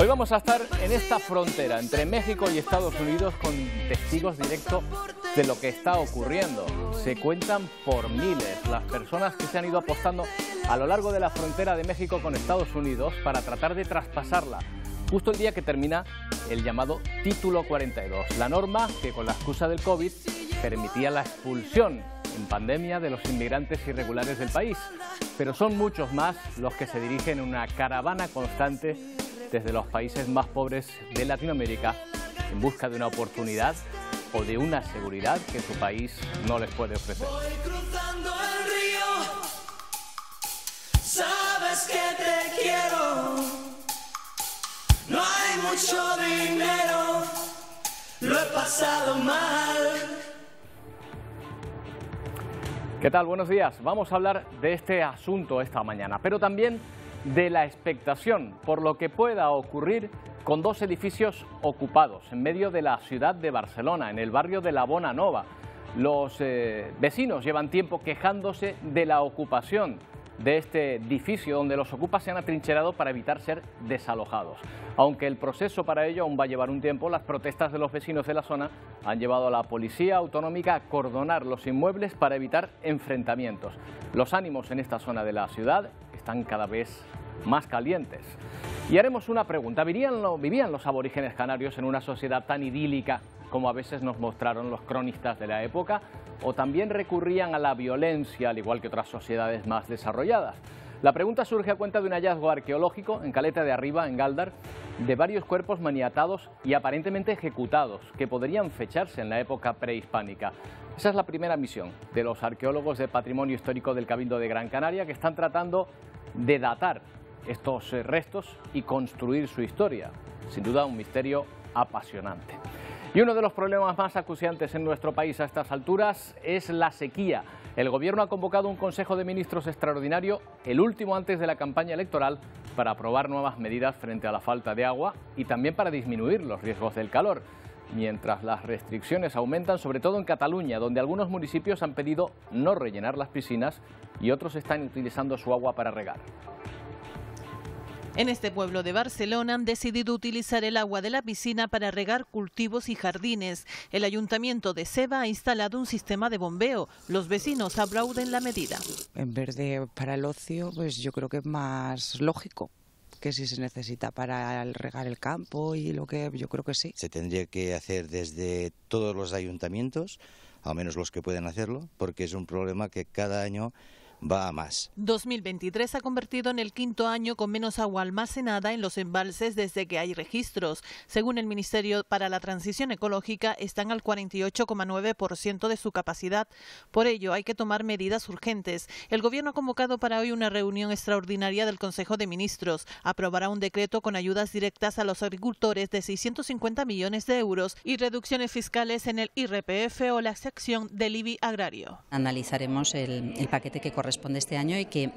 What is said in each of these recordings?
Hoy vamos a estar en esta frontera entre México y Estados Unidos con testigos directos de lo que está ocurriendo. Se cuentan por miles las personas que se han ido apostando a lo largo de la frontera de México con Estados Unidos para tratar de traspasarla, justo el día que termina el llamado Título 42, la norma que con la excusa del COVID permitía la expulsión en pandemia de los inmigrantes irregulares del país. Pero son muchos más los que se dirigen en una caravana constante desde los países más pobres de Latinoamérica en busca de una oportunidad o de una seguridad que su país no les puede ofrecer. Voy cruzando el río, sabes que te quiero, no hay mucho dinero, lo he pasado mal. ¿Qué tal? Buenos días. Vamos a hablar de este asunto esta mañana, pero también de la expectación por lo que pueda ocurrir con dos edificios ocupados en medio de la ciudad de Barcelona, en el barrio de la Bona Nova. Los vecinos llevan tiempo quejándose de la ocupación de este edificio, donde los ocupas se han atrincherado para evitar ser desalojados. Aunque el proceso para ello aún va a llevar un tiempo, las protestas de los vecinos de la zona han llevado a la policía autonómica a cordonar los inmuebles para evitar enfrentamientos. Los ánimos en esta zona de la ciudad están cada vez más calientes. Y haremos una pregunta: ¿vivían los aborígenes canarios en una sociedad tan idílica como a veces nos mostraron los cronistas de la época, o también recurrían a la violencia, al igual que otras sociedades más desarrolladas? La pregunta surge a cuenta de un hallazgo arqueológico en Caleta de Arriba, en Gáldar, de varios cuerpos maniatados y aparentemente ejecutados, que podrían fecharse en la época prehispánica. Esa es la primera misión de los arqueólogos de Patrimonio Histórico del Cabildo de Gran Canaria, que están tratando de datar estos restos y construir su historia. Sin duda un misterio apasionante. Y uno de los problemas más acuciantes en nuestro país a estas alturas es la sequía. El Gobierno ha convocado un Consejo de Ministros extraordinario, el último antes de la campaña electoral, para aprobar nuevas medidas frente a la falta de agua y también para disminuir los riesgos del calor. Mientras las restricciones aumentan, sobre todo en Cataluña, donde algunos municipios han pedido no rellenar las piscinas y otros están utilizando su agua para regar. En este pueblo de Barcelona han decidido utilizar el agua de la piscina para regar cultivos y jardines. El Ayuntamiento de Seva ha instalado un sistema de bombeo. Los vecinos aplauden la medida. En vez de para el ocio, pues yo creo que es más lógico que si se necesita para regar el campo y lo que yo creo que sí. Se tendría que hacer desde todos los ayuntamientos, al menos los que pueden hacerlo, porque es un problema que cada año va a más. 2023 se ha convertido en el quinto año con menos agua almacenada en los embalses desde que hay registros. Según el Ministerio para la Transición Ecológica, están al 48,9% de su capacidad. Por ello, hay que tomar medidas urgentes. El Gobierno ha convocado para hoy una reunión extraordinaria del Consejo de Ministros. Aprobará un decreto con ayudas directas a los agricultores de 650 millones de euros y reducciones fiscales en el IRPF o la sección del IBI agrario. Analizaremos el paquete que corresponde este año y que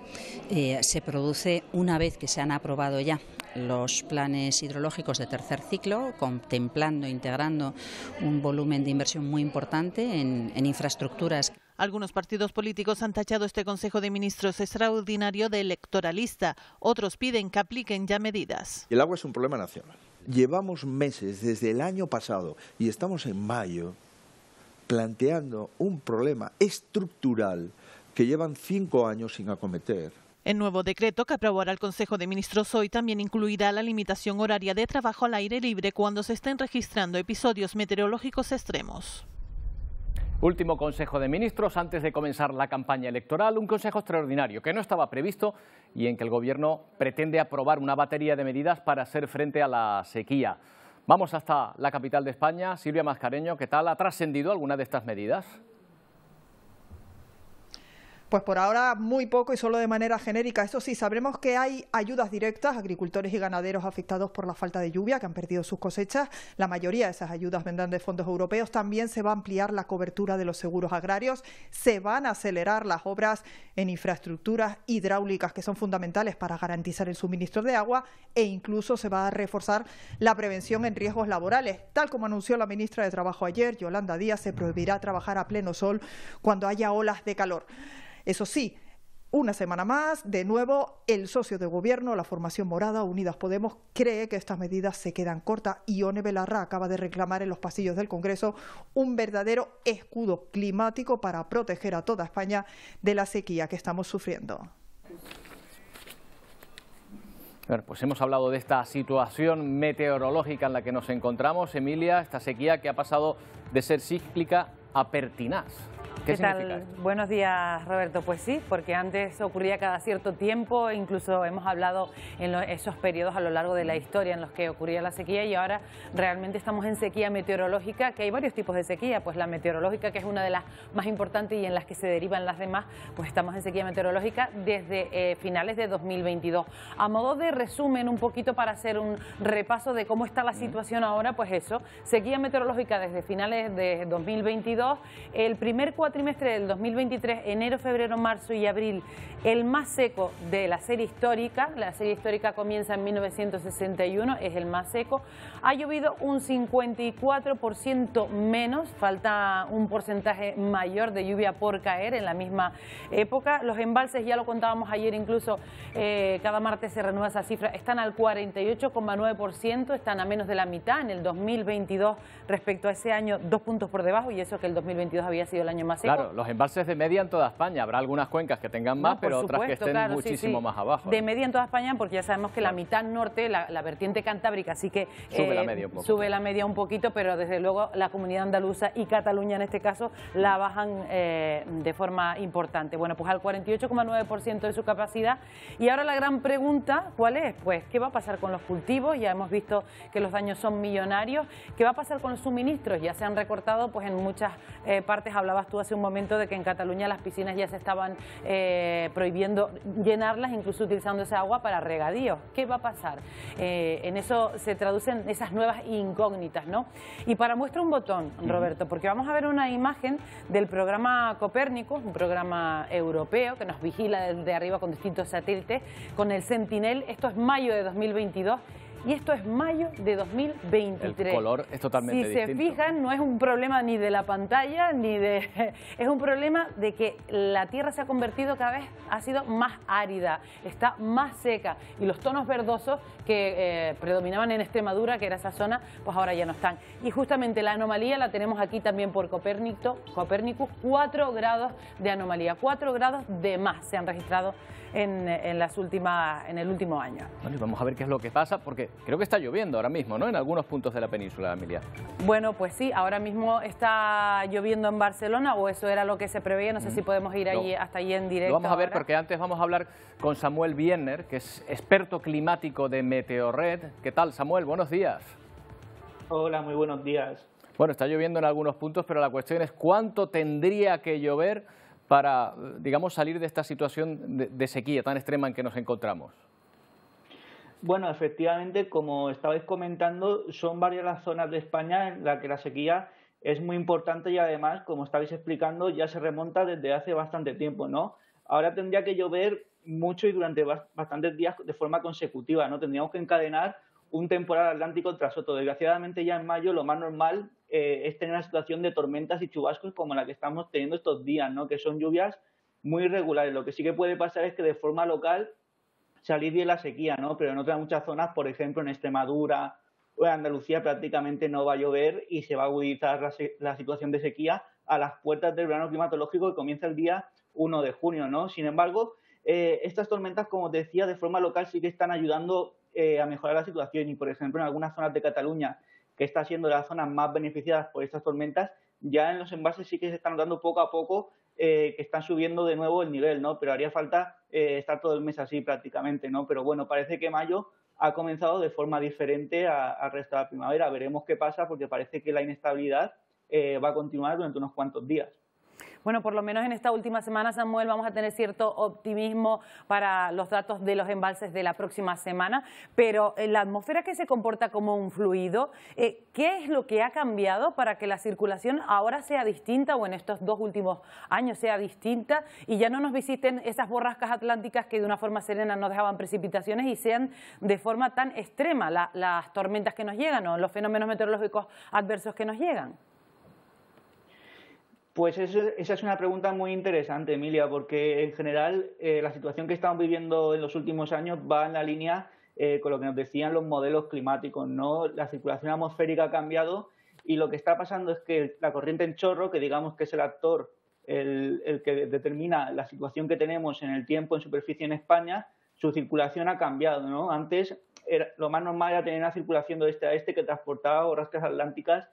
se produce una vez que se han aprobado ya los planes hidrológicos de tercer ciclo, contemplando, integrando un volumen de inversión muy importante en infraestructuras. Algunos partidos políticos han tachado este Consejo de Ministros extraordinario de electoralista. Otros piden que apliquen ya medidas. El agua es un problema nacional. Llevamos meses desde el año pasado y estamos en mayo planteando un problema estructural que llevan 5 años sin acometer. El nuevo decreto que aprobará el Consejo de Ministros hoy también incluirá la limitación horaria de trabajo al aire libre cuando se estén registrando episodios meteorológicos extremos. Último Consejo de Ministros antes de comenzar la campaña electoral, un consejo extraordinario que no estaba previsto y en que el Gobierno pretende aprobar una batería de medidas para hacer frente a la sequía. Vamos hasta la capital de España. Silvia Mascareño, ¿qué tal? ¿Ha trascendido alguna de estas medidas? Pues por ahora muy poco y solo de manera genérica. Eso sí, sabremos que hay ayudas directas a agricultores y ganaderos afectados por la falta de lluvia, que han perdido sus cosechas. La mayoría de esas ayudas vendrán de fondos europeos. También se va a ampliar la cobertura de los seguros agrarios. Se van a acelerar las obras en infraestructuras hidráulicas que son fundamentales para garantizar el suministro de agua, e incluso se va a reforzar la prevención en riesgos laborales. Tal como anunció la ministra de Trabajo ayer, Yolanda Díaz, se prohibirá trabajar a pleno sol cuando haya olas de calor. Eso sí, Una semana más, de nuevo, el socio de gobierno, la formación morada, Unidas Podemos, cree que estas medidas se quedan cortas. Ione Belarra acaba de reclamar en los pasillos del Congreso un verdadero escudo climático para proteger a toda España de la sequía que estamos sufriendo. Bueno, pues hemos hablado de esta situación meteorológica en la que nos encontramos, Emilia, esta sequía que ha pasado de ser cíclica a pertinaz. ¿Qué significa esto? Buenos días, Roberto. Pues sí, porque antes ocurría cada cierto tiempo, incluso hemos hablado en esos periodos a lo largo de la historia en los que ocurría la sequía, y ahora realmente estamos en sequía meteorológica, que hay varios tipos de sequía, pues la meteorológica, que es una de las más importantes y en las que se derivan las demás, pues estamos en sequía meteorológica desde finales de 2022. A modo de resumen, un poquito para hacer un repaso de cómo está la situación ahora, pues eso, sequía meteorológica desde finales de 2022, el primer cuatrimestre del 2023, enero, febrero, marzo y abril, el más seco de la serie histórica. La serie histórica comienza en 1961, es el más seco. Ha llovido un 54% menos, falta un porcentaje mayor de lluvia por caer en la misma época. Los embalses, ya lo contábamos ayer, incluso cada martes se renueva esa cifra, están al 48,9%, están a menos de la mitad en el 2022 respecto a ese año, 2 puntos por debajo, y eso que el 2022 había sido el año más seco. Claro, los embalses de media en toda España, habrá algunas cuencas que tengan más, pero otras que estén muchísimo más abajo. De media en toda España, porque ya sabemos que la mitad norte, la vertiente cantábrica, sí que sube la media un poco. Sube la media un poquito, pero desde luego la comunidad andaluza y Cataluña en este caso la bajan de forma importante. Bueno, pues al 48,9% de su capacidad. Y ahora la gran pregunta, ¿cuál es? Pues, ¿qué va a pasar con los cultivos? Ya hemos visto que los daños son millonarios. ¿Qué va a pasar con los suministros? Ya se han recortado, pues en muchas partes, hablabas tú hace un momento de que en Cataluña las piscinas ya se estaban prohibiendo llenarlas, incluso utilizando esa agua para regadíos. ¿Qué va a pasar? En eso se traducen esas nuevas incógnitas, ¿no? Y para muestra un botón, Roberto, porque vamos a ver una imagen del programa Copérnicus, un programa europeo que nos vigila desde arriba con distintos satélites, con el Sentinel. Esto es mayo de 2022. Y esto es mayo de 2023. El color es totalmente distinto. Si se fijan, no es un problema ni de la pantalla, ni de... es un problema de que la Tierra se ha convertido cada vez, ha sido más árida, está más seca. Y los tonos verdosos que predominaban en Extremadura, que era esa zona, pues ahora ya no están. Y justamente la anomalía la tenemos aquí también por Copérnicus, 4 grados de anomalía, 4 grados de más se han registrado en el último año. Bueno, y vamos a ver qué es lo que pasa, porque creo que está lloviendo ahora mismo, ¿no?, en algunos puntos de la península, Emilia. Bueno, pues sí, ahora mismo está lloviendo en Barcelona, o eso era lo que se preveía, no sé si podemos ir allí, hasta allí en directo. Lo vamos a ver, ahora, porque antes vamos a hablar con Samuel Wiener, que es experto climático de Meteorred. ¿Qué tal, Samuel? Buenos días. Hola, muy buenos días. Bueno, está lloviendo en algunos puntos, pero la cuestión es cuánto tendría que llover para, digamos, salir de esta situación de sequía tan extrema en que nos encontramos. Bueno, efectivamente, como estabais comentando, son varias las zonas de España en las que la sequía es muy importante y además, como estabais explicando, ya se remonta desde hace bastante tiempo, ¿no? Ahora tendría que llover mucho y durante bastantes días de forma consecutiva, ¿no? Tendríamos que encadenar un temporal atlántico tras otro. Desgraciadamente ya en mayo lo más normal es tener una situación de tormentas y chubascos como la que estamos teniendo estos días, ¿no? Que son lluvias muy irregulares. Lo que sí que puede pasar es que de forma local se alivie la sequía, ¿no? Pero en otras muchas zonas, por ejemplo en Extremadura o en Andalucía, prácticamente no va a llover y se va a agudizar la situación de sequía a las puertas del verano climatológico que comienza el día 1 de junio, ¿no? Sin embargo, estas tormentas, como te decía, de forma local sí que están ayudando a mejorar la situación y, por ejemplo, en algunas zonas de Cataluña, que está siendo de las zonas más beneficiadas por estas tormentas, ya en los embalses sí que se están notando poco a poco que están subiendo de nuevo el nivel, ¿no? Pero haría falta estar todo el mes así prácticamente, ¿no? Pero bueno, parece que mayo ha comenzado de forma diferente al resto de la primavera. Veremos qué pasa, porque parece que la inestabilidad va a continuar durante unos cuantos días. Bueno, por lo menos en esta última semana, Samuel, vamos a tener cierto optimismo para los datos de los embalses de la próxima semana, pero la atmósfera, que se comporta como un fluido, ¿qué es lo que ha cambiado para que la circulación ahora sea distinta, o en estos 2 últimos años sea distinta, y ya no nos visiten esas borrascas atlánticas que de una forma serena nos dejaban precipitaciones y sean de forma tan extrema las tormentas que nos llegan o los fenómenos meteorológicos adversos que nos llegan? Pues esa es una pregunta muy interesante, Emilia, porque en general la situación que estamos viviendo en los últimos años va en la línea con lo que nos decían los modelos climáticos, ¿no? La circulación atmosférica ha cambiado y lo que está pasando es que la corriente en chorro, que digamos que es el actor, el que determina la situación que tenemos en el tiempo en superficie en España, su circulación ha cambiado, ¿no? Antes lo más normal era tener una circulación de este a este que transportaba borrascas atlánticas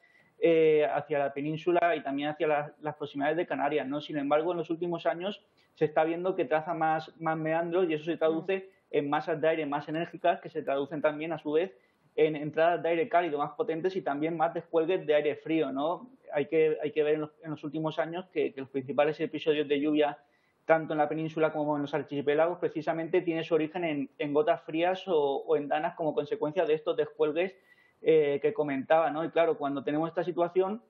hacia la península y también hacia las proximidades de Canarias, ¿no? Sin embargo, en los últimos años se está viendo que traza más meandros y eso se traduce en masas de aire más enérgicas que se traducen también, a su vez, en entradas de aire cálido más potentes y también más descuelgues de aire frío, ¿no? Hay que ver en los últimos años que los principales episodios de lluvia, tanto en la península como en los archipiélagos, precisamente tiene su origen en gotas frías o en danas como consecuencia de estos descuelgues que comentaba, ¿no? Y claro, cuando tenemos esta situación,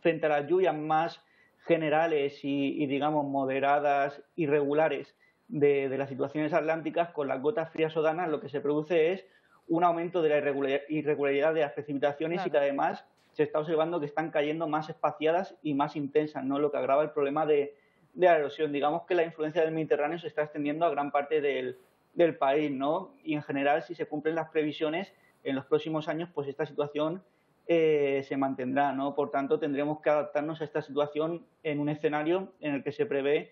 frente a las lluvias más generales y digamos, moderadas y regulares de las situaciones atlánticas, con las gotas frías o danas, lo que se produce es un aumento de la irregularidad de las precipitaciones, claro, y que además se está observando que están cayendo más espaciadas y más intensas, ¿no? Lo que agrava el problema de la erosión. Digamos que la influencia del Mediterráneo se está extendiendo a gran parte del país, ¿no? Y en general, si se cumplen las previsiones, en los próximos años, pues esta situación se mantendrá, ¿no? Por tanto, tendremos que adaptarnos a esta situación en un escenario en el que se prevé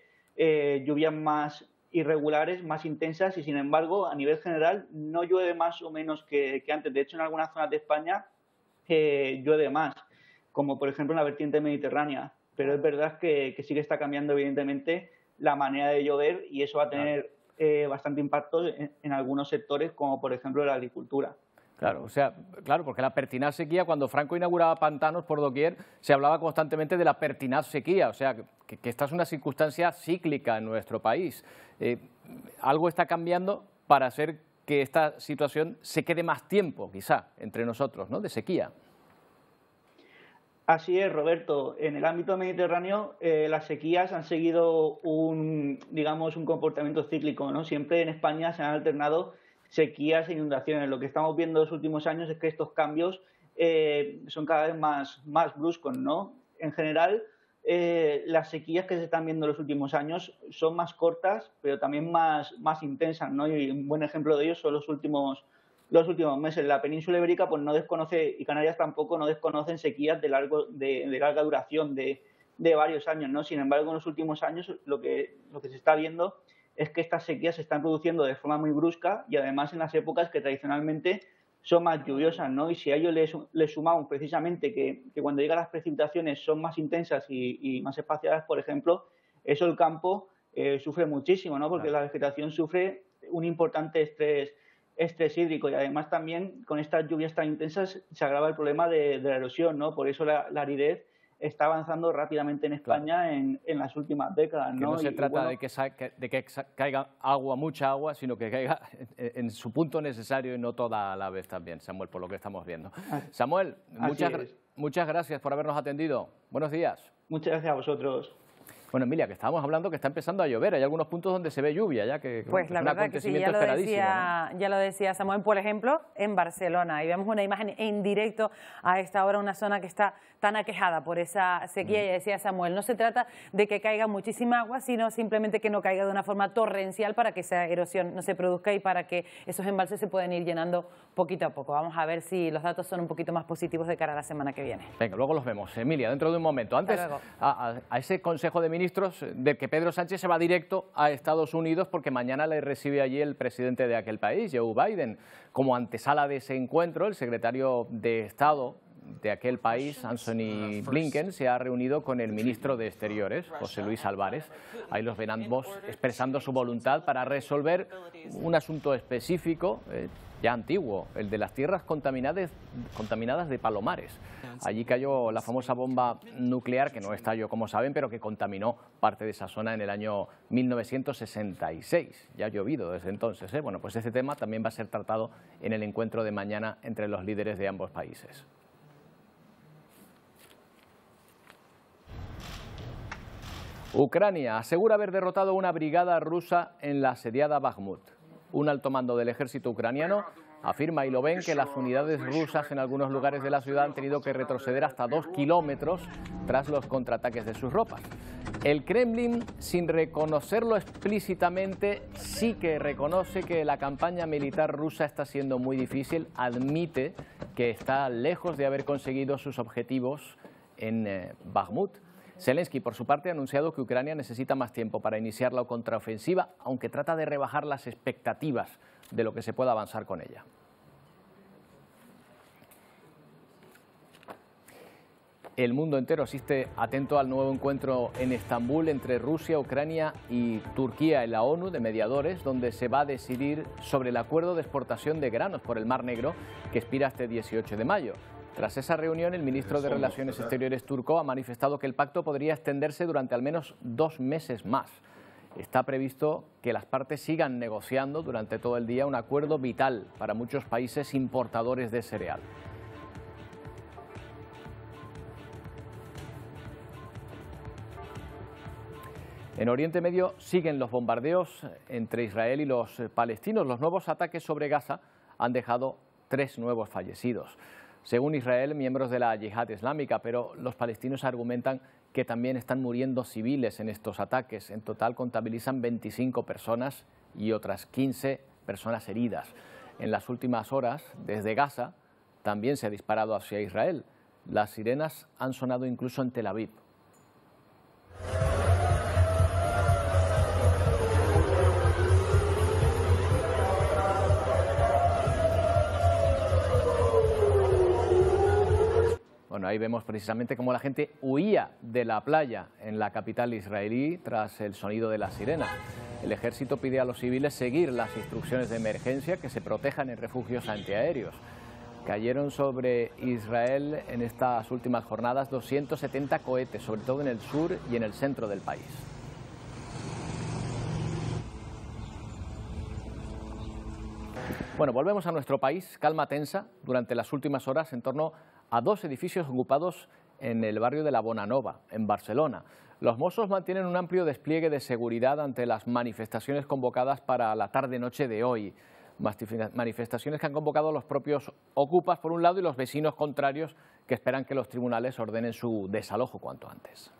lluvias más irregulares, más intensas y, sin embargo, a nivel general no llueve más o menos que antes. De hecho, en algunas zonas de España llueve más, como por ejemplo en la vertiente mediterránea. Pero es verdad que sí que está cambiando, evidentemente, la manera de llover y eso va a tener bastante impacto en algunos sectores, como por ejemplo la agricultura. Claro, o sea, claro, porque la pertinaz sequía, cuando Franco inauguraba pantanos por doquier, se hablaba constantemente de la pertinaz sequía, o sea, que esta es una circunstancia cíclica en nuestro país. Algo está cambiando para hacer que esta situación se quede más tiempo, quizá, entre nosotros, ¿no?, de sequía. Así es, Roberto. En el ámbito mediterráneo, las sequías han seguido un comportamiento cíclico, ¿no? Siempre en España se han alternado sequías e inundaciones. Lo que estamos viendo en los últimos años es que estos cambios son cada vez más bruscos, ¿no? En general, las sequías que se están viendo en los últimos años son más cortas, pero también más intensas, ¿no? Y un buen ejemplo de ello son los últimos meses. La península ibérica pues no desconoce, y Canarias tampoco, no desconocen sequías de larga duración, de varios años, ¿no? Sin embargo, en los últimos años lo que se está viendo es que estas sequías se están produciendo de forma muy brusca y además en las épocas que tradicionalmente son más lluviosas, ¿no? Y si a ello le sumamos precisamente que cuando llegan las precipitaciones son más intensas y más espaciadas, por ejemplo, eso el campo sufre muchísimo, ¿no? Porque claro, la vegetación sufre un importante estrés hídrico y además también con estas lluvias tan intensas se agrava el problema de la erosión, ¿no? Por eso la aridez está avanzando rápidamente en España, claro, en las últimas décadas, ¿no? Que no se trata de que caiga mucha agua, sino que caiga en su punto necesario y no toda a la vez también, Samuel, por lo que estamos viendo. Samuel, muchas gracias por habernos atendido. Buenos días. Muchas gracias a vosotros. Bueno, Emilia, que estábamos hablando que está empezando a llover, hay algunos puntos donde se ve lluvia ya, que pues es la un verdad que sí, ya lo decía Samuel, por ejemplo, en Barcelona, y vemos una imagen en directo a esta hora, una zona que está tan aquejada por esa sequía, y decía Samuel, no se trata de que caiga muchísima agua, sino simplemente que no caiga de una forma torrencial para que esa erosión no se produzca y para que esos embalses se puedan ir llenando poquito a poco. Vamos a ver si los datos son un poquito más positivos de cara a la semana que viene. Venga, luego los vemos. Emilia, dentro de un momento. Antes, a ese Consejo de Ministros del que Pedro Sánchez se va directo a Estados Unidos porque mañana le recibe allí el presidente de aquel país, Joe Biden. Como antesala de ese encuentro, el secretario de Estado de aquel país, Anthony Blinken, se ha reunido con el ministro de Exteriores, José Luis Álvarez. Ahí los ven ambos expresando su voluntad para resolver un asunto específico, ya antiguo, el de las tierras contaminadas de Palomares. Allí cayó la famosa bomba nuclear, que no estalló, como saben, pero que contaminó parte de esa zona en el año 1966. Ya ha llovido desde entonces, ¿eh? Bueno, pues este tema también va a ser tratado en el encuentro de mañana entre los líderes de ambos países. Ucrania asegura haber derrotado una brigada rusa en la asediada Bakhmut. Un alto mando del ejército ucraniano Afirma Ilovén que las unidades rusas en algunos lugares de la ciudad han tenido que retroceder hasta 2 kilómetros tras los contraataques de sus tropas. El Kremlin, sin reconocerlo explícitamente, sí que reconoce que la campaña militar rusa está siendo muy difícil, admite que está lejos de haber conseguido sus objetivos en Bakhmut. Zelensky, por su parte, ha anunciado que Ucrania necesita más tiempo para iniciar la contraofensiva, aunque trata de rebajar las expectativas de lo que se pueda avanzar con ella. El mundo entero asiste atento al nuevo encuentro en Estambul entre Rusia, Ucrania y Turquía en la ONU de mediadores, donde se va a decidir sobre el acuerdo de exportación de granos por el Mar Negro que expira este 18 de mayo. Tras esa reunión, el ministro de Relaciones Exteriores turco ha manifestado que el pacto podría extenderse durante al menos 2 meses más. Está previsto que las partes sigan negociando durante todo el día un acuerdo vital para muchos países importadores de cereal. En Oriente Medio siguen los bombardeos entre Israel y los palestinos. Los nuevos ataques sobre Gaza han dejado 3 nuevos fallecidos. Según Israel, miembros de la yihad islámica, pero los palestinos argumentan que también están muriendo civiles en estos ataques. En total contabilizan 25 personas y otras 15 personas heridas. En las últimas horas, desde Gaza, también se ha disparado hacia Israel. Las sirenas han sonado incluso en Tel Aviv. Bueno, ahí vemos precisamente cómo la gente huía de la playa en la capital israelí tras el sonido de las sirenas. El ejército pide a los civiles seguir las instrucciones de emergencia, que se protejan en refugios antiaéreos. Cayeron sobre Israel en estas últimas jornadas 270 cohetes, sobre todo en el sur y en el centro del país. Bueno, volvemos a nuestro país. Calma tensa durante las últimas horas en torno a 2 edificios ocupados en el barrio de la Bonanova, en Barcelona. Los Mossos mantienen un amplio despliegue de seguridad ante las manifestaciones convocadas para la tarde-noche de hoy. Manifestaciones que han convocado los propios ocupas, por un lado, y los vecinos contrarios, que esperan que los tribunales ordenen su desalojo cuanto antes.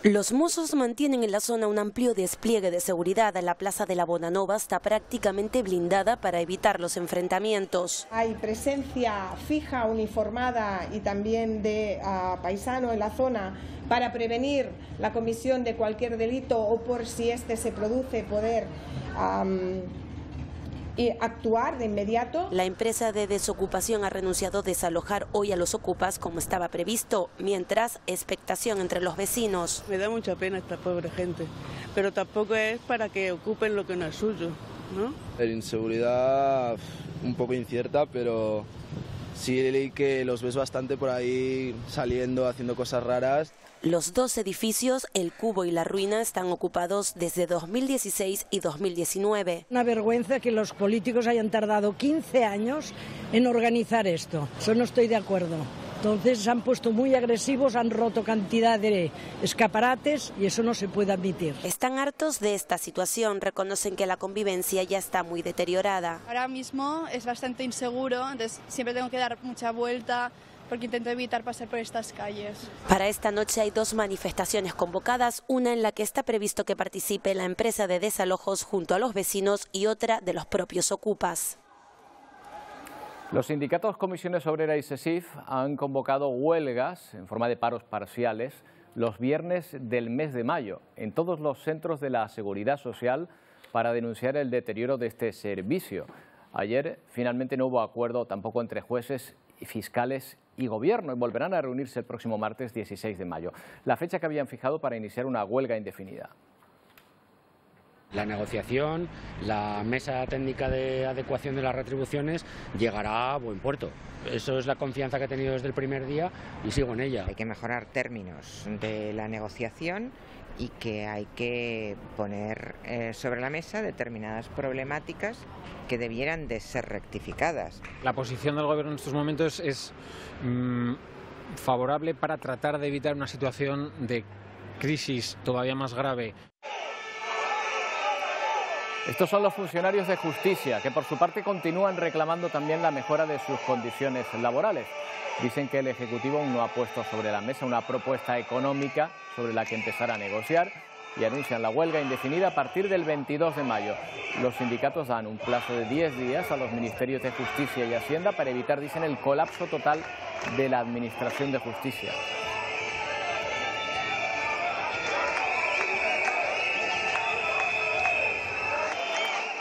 Los Mossos mantienen en la zona un amplio despliegue de seguridad. La plaza de la Bonanova está prácticamente blindada para evitar los enfrentamientos. Hay presencia fija, uniformada y también de paisanos en la zona para prevenir la comisión de cualquier delito o por si este se produce poder y actuar de inmediato. La empresa de desocupación ha renunciado a desalojar hoy a los ocupas como estaba previsto, mientras expectación entre los vecinos. Me da mucha pena esta pobre gente, pero tampoco es para que ocupen lo que no es suyo, ¿no? La inseguridad un poco incierta, pero sí leí que los ves bastante por ahí saliendo, haciendo cosas raras. Los 2 edificios, el Cubo y la Ruina, están ocupados desde 2016 y 2019. Una vergüenza que los políticos hayan tardado 15 años en organizar esto. Eso no estoy de acuerdo. Entonces se han puesto muy agresivos, han roto cantidad de escaparates y eso no se puede admitir. Están hartos de esta situación, reconocen que la convivencia ya está muy deteriorada. Ahora mismo es bastante inseguro, entonces siempre tengo que dar mucha vuelta porque intento evitar pasar por estas calles. Para esta noche hay 2 manifestaciones convocadas, una en la que está previsto que participe la empresa de desalojos junto a los vecinos y otra de los propios ocupas. Los sindicatos Comisiones Obreras y SESIF han convocado huelgas en forma de paros parciales los viernes del mes de mayo en todos los centros de la Seguridad Social para denunciar el deterioro de este servicio. Ayer finalmente no hubo acuerdo tampoco entre jueces, fiscales y gobierno y volverán a reunirse el próximo martes 16 de mayo, la fecha que habían fijado para iniciar una huelga indefinida. La negociación, la mesa técnica de adecuación de las retribuciones llegará a buen puerto. Eso es la confianza que he tenido desde el primer día y sigo en ella. Hay que mejorar términos de la negociación y que hay que poner sobre la mesa determinadas problemáticas que debieran de ser rectificadas. La posición del Gobierno en estos momentos es favorable para tratar de evitar una situación de crisis todavía más grave. Estos son los funcionarios de justicia, que por su parte continúan reclamando también la mejora de sus condiciones laborales. Dicen que el Ejecutivo aún no ha puesto sobre la mesa una propuesta económica sobre la que empezar a negociar y anuncian la huelga indefinida a partir del 22 de mayo. Los sindicatos dan un plazo de 10 días a los ministerios de Justicia y Hacienda para evitar, dicen, el colapso total de la Administración de Justicia.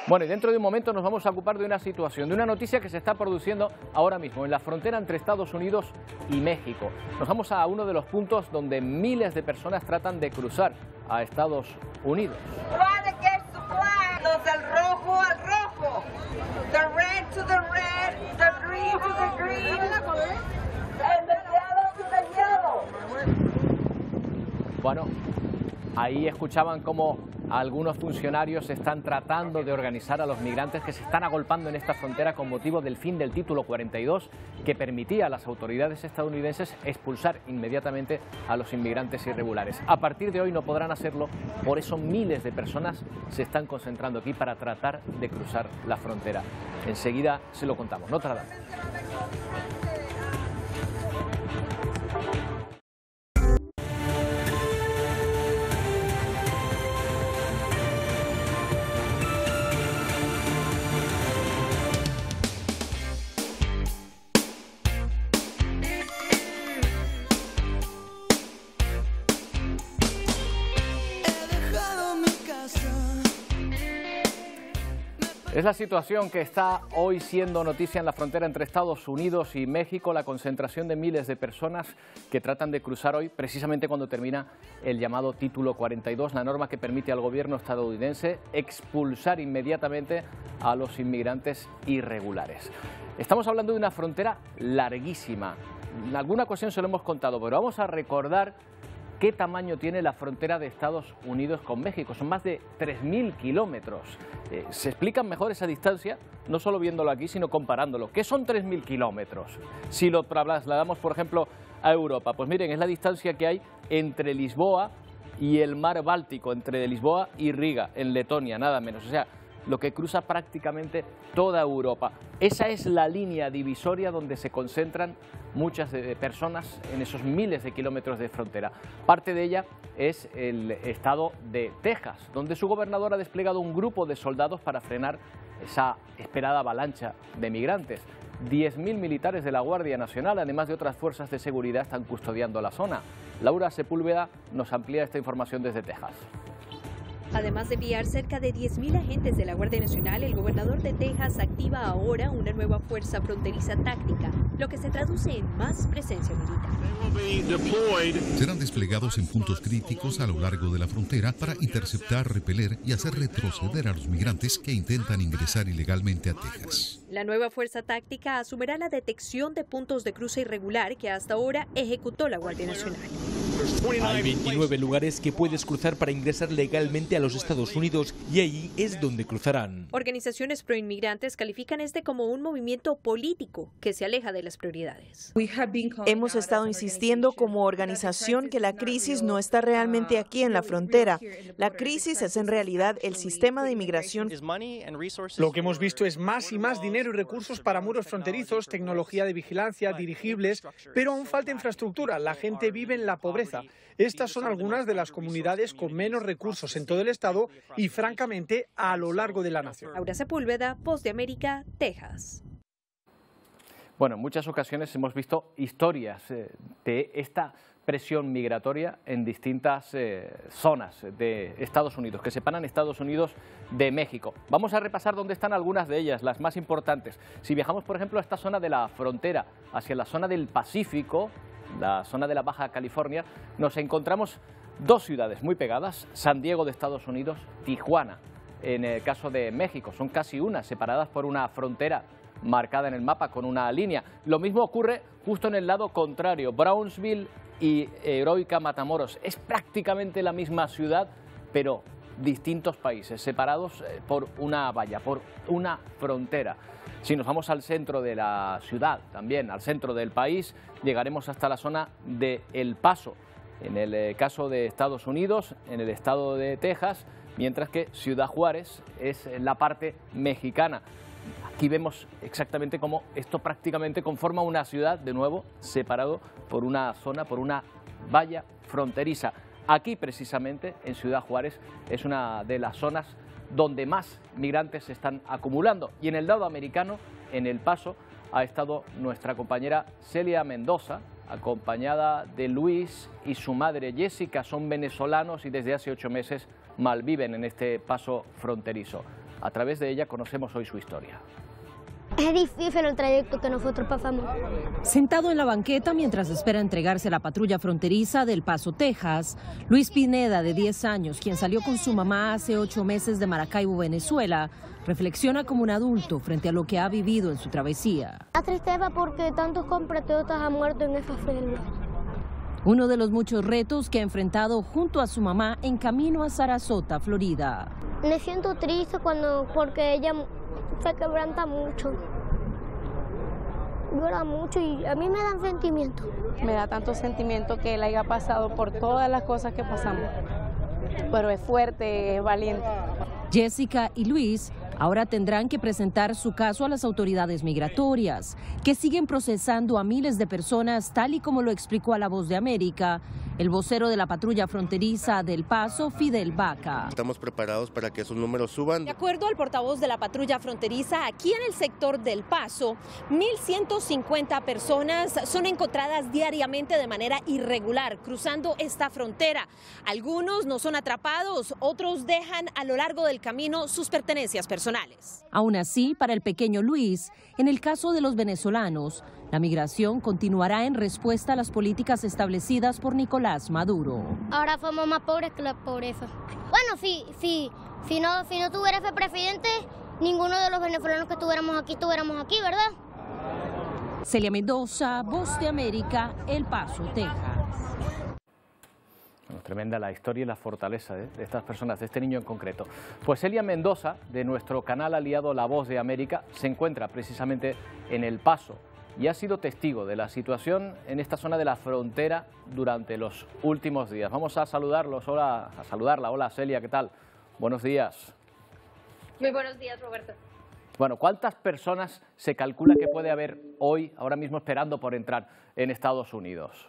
Bueno, y dentro de un momento nos vamos a ocupar de una situación, de una noticia que se está produciendo ahora mismo en la frontera entre Estados Unidos y México. Nos vamos a uno de los puntos donde miles de personas tratan de cruzar a Estados Unidos. Del rojo al rojo, the red to the red, the green to the green, and the yellow to the yellow. Bueno, ahí escuchaban cómo algunos funcionarios están tratando de organizar a los migrantes que se están agolpando en esta frontera con motivo del fin del título 42, que permitía a las autoridades estadounidenses expulsar inmediatamente a los inmigrantes irregulares. A partir de hoy no podrán hacerlo, por eso miles de personas se están concentrando aquí para tratar de cruzar la frontera. Enseguida se lo contamos, no tardamos. Es la situación que está hoy siendo noticia en la frontera entre Estados Unidos y México, la concentración de miles de personas que tratan de cruzar hoy, precisamente cuando termina el llamado Título 42, la norma que permite al gobierno estadounidense expulsar inmediatamente a los inmigrantes irregulares. Estamos hablando de una frontera larguísima. En alguna ocasión se lo hemos contado, pero vamos a recordar qué tamaño tiene la frontera de Estados Unidos con México. Son más de 3.000 kilómetros. Se explica mejor esa distancia, no solo viéndolo aquí, sino comparándolo. ¿Qué son 3.000 kilómetros? Si lo trasladamos, por ejemplo, a Europa, pues miren, es la distancia que hay entre Lisboa y el mar Báltico, entre Lisboa y Riga, en Letonia, nada menos. O sea, lo que cruza prácticamente toda Europa. Esa es la línea divisoria donde se concentran muchas personas en esos miles de kilómetros de frontera. Parte de ella es el estado de Texas, donde su gobernador ha desplegado un grupo de soldados para frenar esa esperada avalancha de migrantes. 10.000 militares de la Guardia Nacional, además de otras fuerzas de seguridad, están custodiando la zona. Laura Sepúlveda nos amplía esta información desde Texas. Además de enviar cerca de 10.000 agentes de la Guardia Nacional, el gobernador de Texas activa ahora una nueva fuerza fronteriza táctica, lo que se traduce en más presencia militar. Serán desplegados en puntos críticos a lo largo de la frontera para interceptar, repeler y hacer retroceder a los migrantes que intentan ingresar ilegalmente a Texas. La nueva fuerza táctica asumirá la detección de puntos de cruce irregular que hasta ahora ejecutó la Guardia Nacional. Hay 29 lugares que puedes cruzar para ingresar legalmente a los Estados Unidos y allí es donde cruzarán. Organizaciones proinmigrantes califican este como un movimiento político que se aleja de las prioridades. Hemos estado insistiendo como organización que la crisis no está realmente aquí en la frontera. La crisis es en realidad el sistema de inmigración. Lo que hemos visto es más y más dinero y recursos para muros fronterizos, tecnología de vigilancia, dirigibles, pero aún falta infraestructura. La gente vive en la pobreza. Estas son algunas de las comunidades con menos recursos en todo el estado y, francamente, a lo largo de la nación. Laura Sepúlveda, Voz de América, Texas. Bueno, en muchas ocasiones hemos visto historias de esta presión migratoria en distintas zonas de Estados Unidos, que separan Estados Unidos de México. Vamos a repasar dónde están algunas de ellas, las más importantes. Si viajamos, por ejemplo, a esta zona de la frontera, hacia la zona del Pacífico, la zona de la Baja California, nos encontramos dos ciudades muy pegadas, San Diego de Estados Unidos, Tijuana en el caso de México. Son casi unas, separadas por una frontera marcada en el mapa con una línea. Lo mismo ocurre justo en el lado contrario, Brownsville y heroica Matamoros. Es prácticamente la misma ciudad, pero distintos países, separados por una valla, por una frontera. Si nos vamos al centro de la ciudad, también al centro del país, llegaremos hasta la zona de El Paso. en el caso de Estados Unidos, en el estado de Texas, mientras que Ciudad Juárez es la parte mexicana. Aquí vemos exactamente cómo esto prácticamente conforma una ciudad, de nuevo, separado por una zona, por una valla fronteriza. Aquí, precisamente, en Ciudad Juárez, es una de las zonas donde más migrantes se están acumulando. Y en el lado americano, en El Paso, ha estado nuestra compañera Celia Mendoza, acompañada de Luis y su madre Jessica. Son venezolanos y desde hace 8 meses malviven en este paso fronterizo. A través de ella conocemos hoy su historia. Es difícil el trayecto que nosotros pasamos. Sentado en la banqueta mientras espera entregarse a la patrulla fronteriza del Paso, Texas, Luis Pineda, de 10 años, quien salió con su mamá hace 8 meses de Maracaibo, Venezuela, reflexiona como un adulto frente a lo que ha vivido en su travesía. La tristeza porque tantos compatriotas han muerto en esa selva. Uno de los muchos retos que ha enfrentado junto a su mamá en camino a Sarasota, Florida. Me siento triste porque ella se quebranta mucho, llora mucho y a mí me dan sentimiento. Me da tanto sentimiento que él haya pasado por todas las cosas que pasamos, pero es fuerte, es valiente. Jessica y Luis ahora tendrán que presentar su caso a las autoridades migratorias, que siguen procesando a miles de personas, tal y como lo explicó a La Voz de América el vocero de la patrulla fronteriza del Paso, Fidel Vaca. Estamos preparados para que esos números suban. De acuerdo al portavoz de la patrulla fronteriza, aquí en el sector del Paso, 1.150 personas son encontradas diariamente de manera irregular cruzando esta frontera. Algunos no son atrapados, otros dejan a lo largo del camino sus pertenencias personales. Aún así, para el pequeño Luis, en el caso de los venezolanos, la migración continuará en respuesta a las políticas establecidas por Nicolás Maduro. Ahora somos más pobres que la pobreza. Bueno, si no tuviera ese presidente, ninguno de los venezolanos que estuviéramos aquí, ¿verdad? Celia Mendoza, Voz de América, El Paso, Texas. Bueno, tremenda la historia y la fortaleza de estas personas, de este niño en concreto. Pues Celia Mendoza, de nuestro canal aliado La Voz de América, se encuentra precisamente en El Paso y ha sido testigo de la situación en esta zona de la frontera durante los últimos días. Vamos a saludarla. Hola Celia, ¿qué tal? Buenos días. Muy buenos días, Roberto. Bueno, ¿cuántas personas se calcula que puede haber hoy, ahora mismo esperando por entrar en Estados Unidos?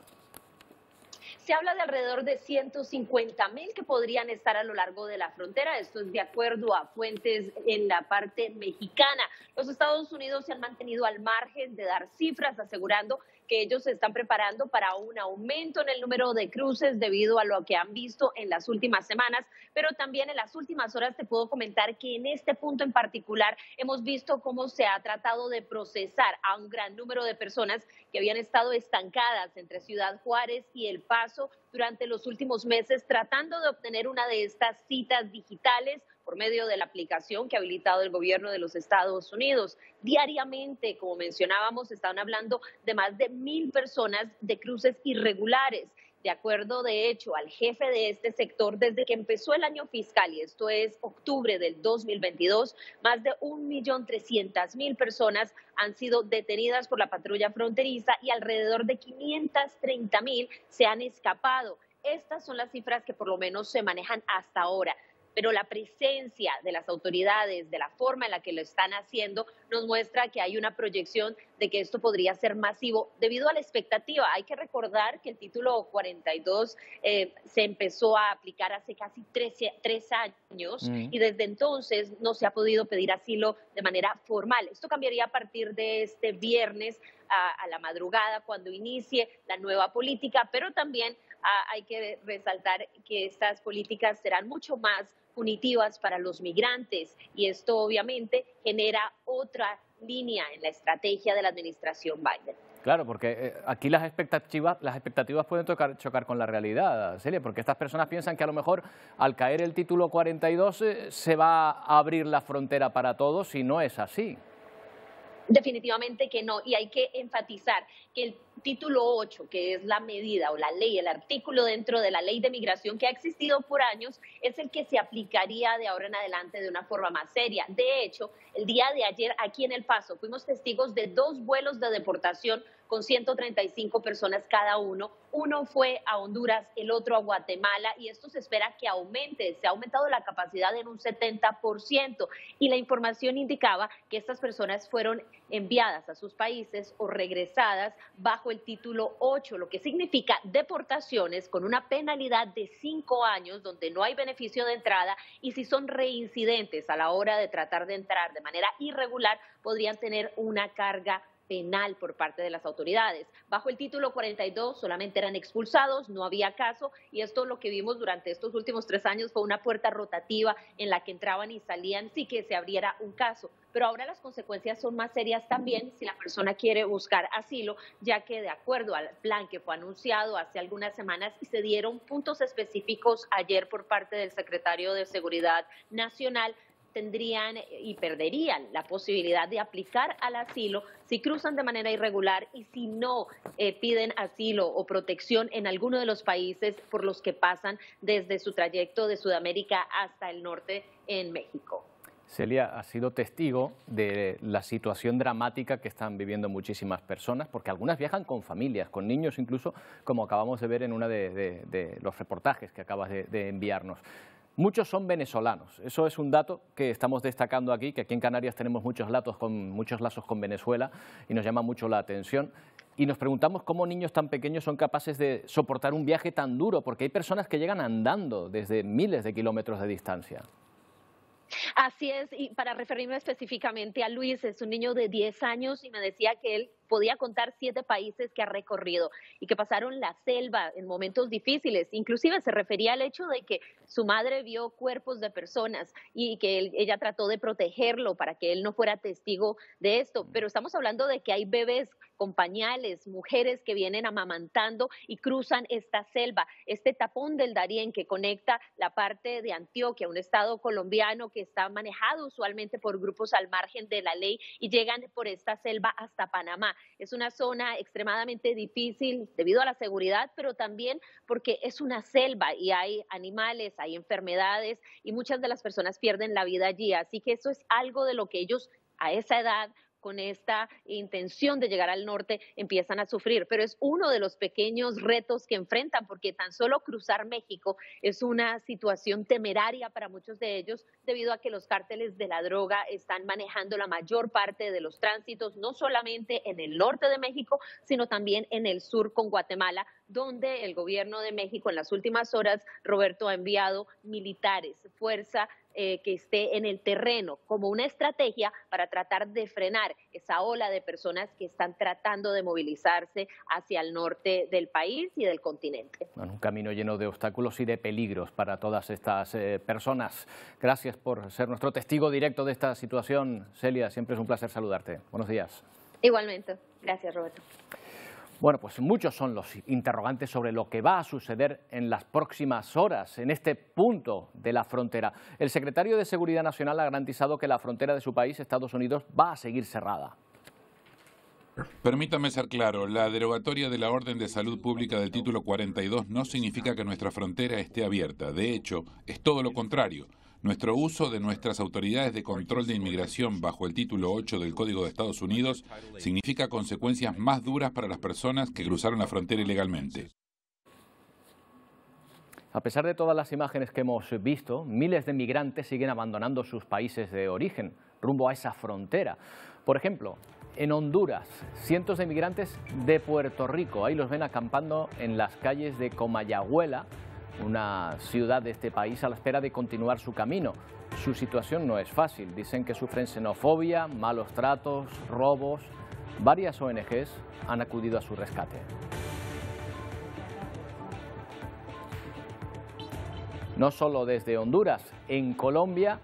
Se habla de alrededor de 150.000 que podrían estar a lo largo de la frontera. Esto es de acuerdo a fuentes en la parte mexicana. Los Estados Unidos se han mantenido al margen de dar cifras, asegurando que ellos se están preparando para un aumento en el número de cruces debido a lo que han visto en las últimas semanas, pero también en las últimas horas te puedo comentar que en este punto en particular hemos visto cómo se ha tratado de procesar a un gran número de personas que habían estado estancadas entre Ciudad Juárez y El Paso durante los últimos meses, tratando de obtener una de estas citas digitales por medio de la aplicación que ha habilitado el gobierno de los Estados Unidos. Diariamente, como mencionábamos, están hablando de más de 1.000 personas de cruces irregulares. De acuerdo, de hecho, al jefe de este sector, desde que empezó el año fiscal, y esto es octubre del 2022, más de 1.300.000 personas han sido detenidas por la patrulla fronteriza y alrededor de 530.000 se han escapado. Estas son las cifras que por lo menos se manejan hasta ahora. Pero la presencia de las autoridades, de la forma en la que lo están haciendo, nos muestra que hay una proyección de que esto podría ser masivo debido a la expectativa. Hay que recordar que el título 42 se empezó a aplicar hace casi 3 años y desde entonces no se ha podido pedir asilo de manera formal. Esto cambiaría a partir de este viernes a la madrugada cuando inicie la nueva política, pero también hay que resaltar que estas políticas serán mucho más punitivas para los migrantes y esto obviamente genera otra línea en la estrategia de la administración Biden. Claro, porque aquí las expectativas pueden chocar con la realidad, Celia, porque estas personas piensan que a lo mejor al caer el título 42 se va a abrir la frontera para todos y no es así. Definitivamente que no, y hay que enfatizar que el título 8, que es la medida o la ley, el artículo dentro de la ley de migración que ha existido por años, es el que se aplicaría de ahora en adelante de una forma más seria. De hecho, el día de ayer aquí en El Paso fuimos testigos de 2 vuelos de deportación con 135 personas cada uno. Uno fue a Honduras, el otro a Guatemala, y esto se espera que aumente. Se ha aumentado la capacidad en un 70%, y la información indicaba que estas personas fueron enviadas a sus países o regresadas bajo el título 8, lo que significa deportaciones con una penalidad de 5 años, donde no hay beneficio de entrada, y si son reincidentes a la hora de tratar de entrar de manera irregular, podrían tener una carga penal por parte de las autoridades. Bajo el título 42 solamente eran expulsados, no había caso, y esto lo que vimos durante estos últimos 3 años fue una puerta rotativa en la que entraban y salían sin que se abriera un caso. Pero ahora las consecuencias son más serias también si la persona quiere buscar asilo, ya que de acuerdo al plan que fue anunciado hace algunas semanas y se dieron puntos específicos ayer por parte del secretario de Seguridad Nacional, tendrían y perderían la posibilidad de aplicar al asilo si cruzan de manera irregular y si no piden asilo o protección en alguno de los países por los que pasan desde su trayecto de Sudamérica hasta el norte en México. Celia ha sido testigo de la situación dramática que están viviendo muchísimas personas, porque algunas viajan con familias, con niños incluso, como acabamos de ver en uno de los reportajes que acabas de enviarnos. Muchos son venezolanos, eso es un dato que estamos destacando aquí, que aquí en Canarias tenemos muchos lazos con Venezuela y nos llama mucho la atención. Y nos preguntamos cómo niños tan pequeños son capaces de soportar un viaje tan duro, porque hay personas que llegan andando desde miles de kilómetros de distancia. Así es, y para referirme específicamente a Luis, es un niño de 10 años y me decía que él podía contar 7 países que ha recorrido y que pasaron la selva en momentos difíciles. Inclusive se refería al hecho de que su madre vio cuerpos de personas y que ella trató de protegerlo para que él no fuera testigo de esto. Pero estamos hablando de que hay bebés con pañales, mujeres que vienen amamantando y cruzan esta selva, este tapón del Darién que conecta la parte de Antioquia, un estado colombiano que está manejado usualmente por grupos al margen de la ley, y llegan por esta selva hasta Panamá. Es una zona extremadamente difícil debido a la seguridad, pero también porque es una selva y hay animales, hay enfermedades y muchas de las personas pierden la vida allí. Así que eso es algo de lo que ellos a esa edad, con esta intención de llegar al norte, empiezan a sufrir. Pero es uno de los pequeños retos que enfrentan, porque tan solo cruzar México es una situación temeraria para muchos de ellos, debido a que los cárteles de la droga están manejando la mayor parte de los tránsitos, no solamente en el norte de México, sino también en el sur con Guatemala, donde el gobierno de México en las últimas horas, Roberto, ha enviado militares, fuerza que esté en el terreno como una estrategia para tratar de frenar esa ola de personas que están tratando de movilizarse hacia el norte del país y del continente. Bueno, un camino lleno de obstáculos y de peligros para todas estas personas. Gracias por ser nuestro testigo directo de esta situación, Celia. Siempre es un placer saludarte. Buenos días. Igualmente. Gracias, Roberto. Bueno, pues muchos son los interrogantes sobre lo que va a suceder en las próximas horas en este punto de la frontera. El secretario de Seguridad Nacional ha garantizado que la frontera de su país, Estados Unidos, va a seguir cerrada. Permítame ser claro, la derogatoria de la Orden de Salud Pública del título 42 no significa que nuestra frontera esté abierta. De hecho, es todo lo contrario. Nuestro uso de nuestras autoridades de control de inmigración bajo el título 8 del Código de Estados Unidos significa consecuencias más duras para las personas que cruzaron la frontera ilegalmente. A pesar de todas las imágenes que hemos visto, miles de migrantes siguen abandonando sus países de origen rumbo a esa frontera. Por ejemplo, en Honduras, cientos de migrantes de Puerto Rico, ahí los ven acampando en las calles de Comayagüela, una ciudad de este país, a la espera de continuar su camino. Su situación no es fácil, dicen que sufren xenofobia, malos tratos, robos. Varias ONGs han acudido a su rescate. No solo desde Honduras, en Colombia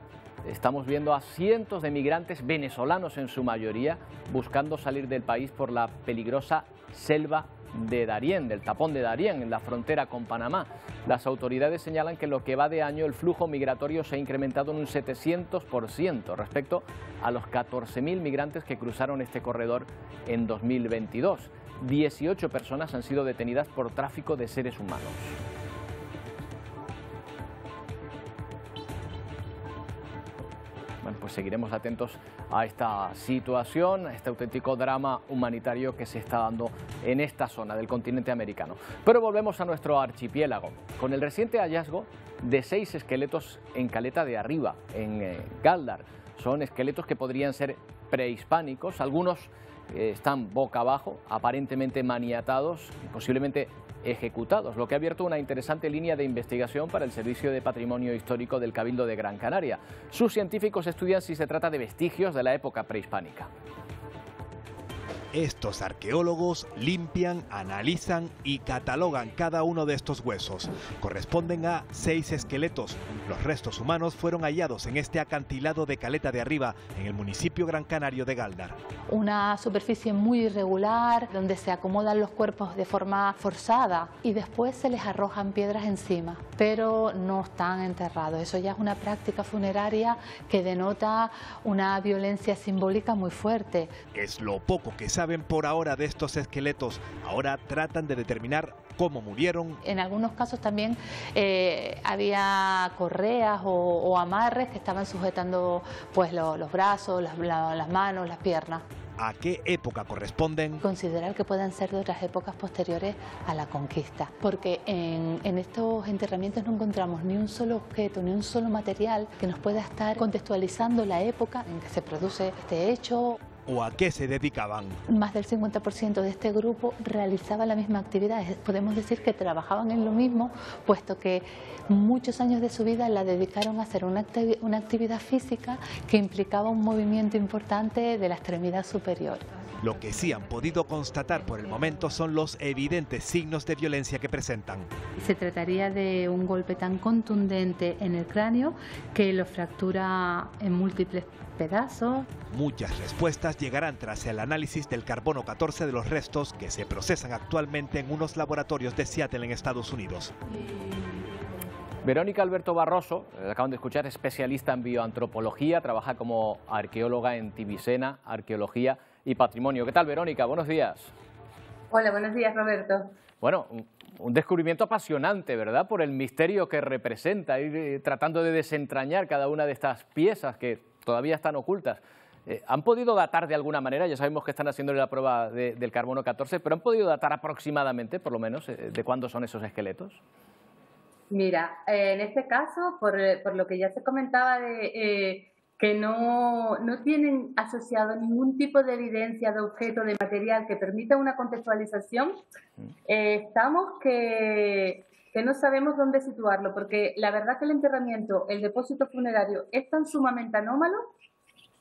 estamos viendo a cientos de migrantes venezolanos en su mayoría buscando salir del país por la peligrosa selva de Darién, del tapón de Darién, en la frontera con Panamá. Las autoridades señalan que en lo que va de año el flujo migratorio se ha incrementado en un 700% respecto a los 14.000 migrantes que cruzaron este corredor en 2022. 18 personas han sido detenidas por tráfico de seres humanos. Bueno, pues seguiremos atentos a esta situación, a este auténtico drama humanitario que se está dando en esta zona del continente americano. Pero volvemos a nuestro archipiélago, con el reciente hallazgo de 6 esqueletos en Caleta de Arriba, en Gáldar. Son esqueletos que podrían ser prehispánicos, algunos están boca abajo, aparentemente maniatados y posiblemente ejecutados, lo que ha abierto una interesante línea de investigación para el Servicio de Patrimonio Histórico del Cabildo de Gran Canaria. Sus científicos estudian si se trata de vestigios de la época prehispánica. Estos arqueólogos limpian, analizan y catalogan cada uno de estos huesos. Corresponden a 6 esqueletos. Los restos humanos fueron hallados en este acantilado de Caleta de Arriba, en el municipio gran canario de Gáldar. Una superficie muy irregular, donde se acomodan los cuerpos de forma forzada y después se les arrojan piedras encima, pero no están enterrados. Eso ya es una práctica funeraria que denota una violencia simbólica muy fuerte. Es lo poco que saben por ahora de estos esqueletos. Ahora tratan de determinar cómo murieron. En algunos casos también había correas o amarres que estaban sujetando pues los brazos, las manos, las piernas. ¿A qué época corresponden? Considerar que puedan ser de otras épocas posteriores a la conquista, porque en estos enterramientos no encontramos ni un solo objeto, ni un solo material que nos pueda estar contextualizando la época en que se produce este hecho. ¿O a qué se dedicaban? Más del 50% de este grupo realizaba la misma actividad. Podemos decir que trabajaban en lo mismo, puesto que muchos años de su vida la dedicaron a hacer una actividad física que implicaba un movimiento importante de la extremidad superior. Lo que sí han podido constatar por el momento son los evidentes signos de violencia que presentan. Se trataría de un golpe tan contundente en el cráneo que lo fractura en múltiples pedazos. Muchas respuestas llegarán tras el análisis del carbono 14 de los restos que se procesan actualmente en unos laboratorios de Seattle en Estados Unidos. Verónica Alberto Barroso, acaban de escuchar, especialista en bioantropología, trabaja como arqueóloga en Tibisena, Arqueología y Patrimonio. ¿Qué tal, Verónica? Buenos días. Hola, buenos días, Roberto. Bueno, un descubrimiento apasionante, ¿verdad? Por el misterio que representa, ir tratando de desentrañar cada una de estas piezas que todavía están ocultas. ¿Han podido datar de alguna manera? Ya sabemos que están haciéndole la prueba del carbono 14, pero ¿han podido datar aproximadamente, por lo menos, de cuándo son esos esqueletos? Mira, en este caso, por lo que ya se comentaba de que no tienen asociado ningún tipo de evidencia de objeto, de material que permita una contextualización, estamos que no sabemos dónde situarlo, porque la verdad que el enterramiento, el depósito funerario es tan sumamente anómalo